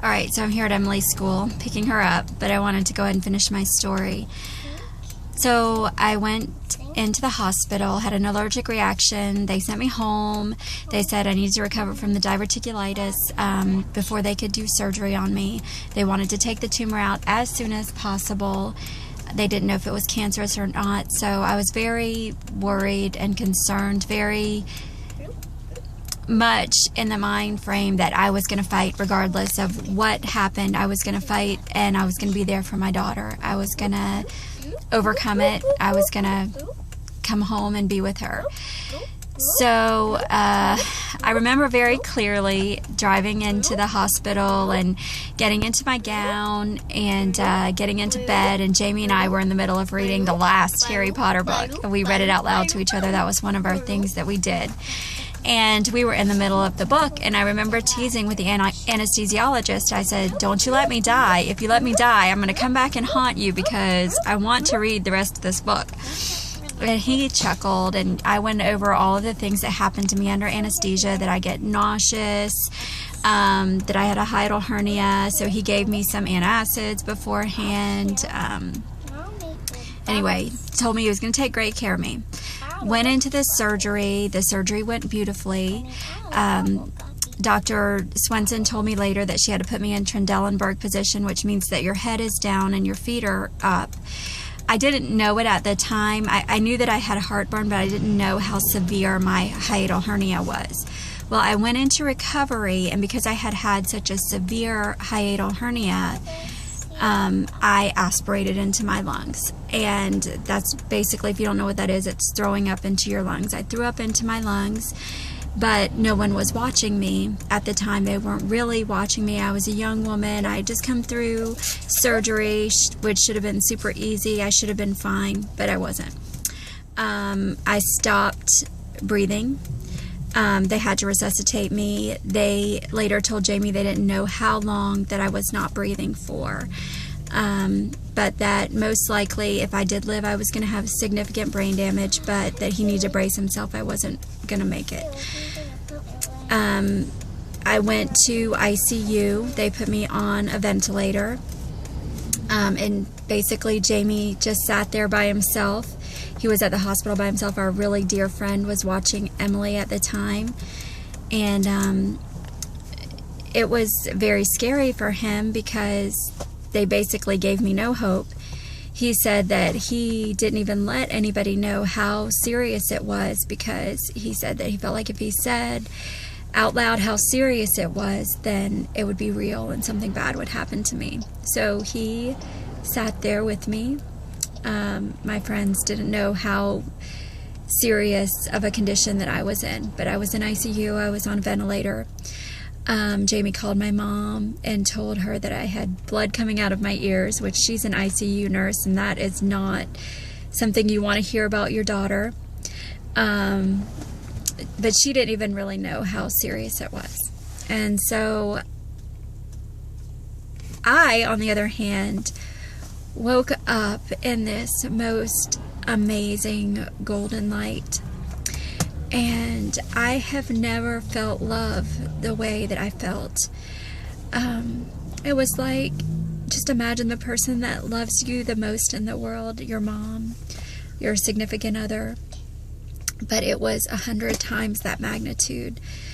Alright, so I'm here at Emily's school, picking her up, but I wanted to go ahead and finish my story. So I went into the hospital, had an allergic reaction. They sent me home. They said I needed to recover from the diverticulitis before they could do surgery on me. They wanted to take the tumor out as soon as possible. They didn't know if it was cancerous or not, so I was very worried and concerned, very much in the mind frame that I was going to fight regardless of what happened. I was going to fight, and I was going to be there for my daughter. I was going to overcome it. I was going to come home and be with her. So I remember very clearly driving into the hospital and getting into my gown and getting into bed, and Jamie and I were in the middle of reading the last Harry Potter book. We read it out loud to each other. That was one of our things that we did. And we were in the middle of the book, and I remember teasing with the anesthesiologist. I said, "Don't you let me die. If you let me die, I'm going to come back and haunt you because I want to read the rest of this book." And he chuckled, and I went over all of the things that happened to me under anesthesia, that I get nauseous, that I had a hiatal hernia, so he gave me some antacids beforehand. Anyway, told me he was going to take great care of me. Went into the surgery. The surgery went beautifully. Dr. Swenson told me later that she had to put me in Trendelenburg position, which means that your head is down and your feet are up. I didn't know it at the time. I knew that I had heartburn, but I didn't know how severe my hiatal hernia was. Well, I went into recovery, and because I had had such a severe hiatal hernia, I aspirated into my lungs. And that's basically, if you don't know what that is, it's throwing up into your lungs. I threw up into my lungs, but no one was watching me at the time. They weren't really watching me. I was a young woman. I had just come through surgery, which should have been super easy. I should have been fine, but I wasn't. I stopped breathing. They had to resuscitate me. They later told Jamie they didn't know how long that I was not breathing for. But that most likely, if I did live, I was going to have significant brain damage, but that he needed to brace himself. I wasn't going to make it. I went to ICU. They put me on a ventilator. And basically, Jamie just sat there by himself. He was at the hospital by himself. Our really dear friend was watching Emily at the time. And it was very scary for him because they basically gave me no hope. He said that he didn't even let anybody know how serious it was, because he said that he felt like if he said out loud how serious it was, then it would be real and something bad would happen to me. So he sat there with me. My friends didn't know how serious of a condition that I was in, but I was in ICU. I was on a ventilator. Jamie called my mom and told her that I had blood coming out of my ears, which she's an ICU nurse, and that is not something you want to hear about your daughter. But she didn't even really know how serious it was. And so I, on the other hand, woke up in this most amazing golden light. And I have never felt love the way that I felt. It was like, just imagine the person that loves you the most in the world, your mom, your significant other. But it was 100 times that magnitude.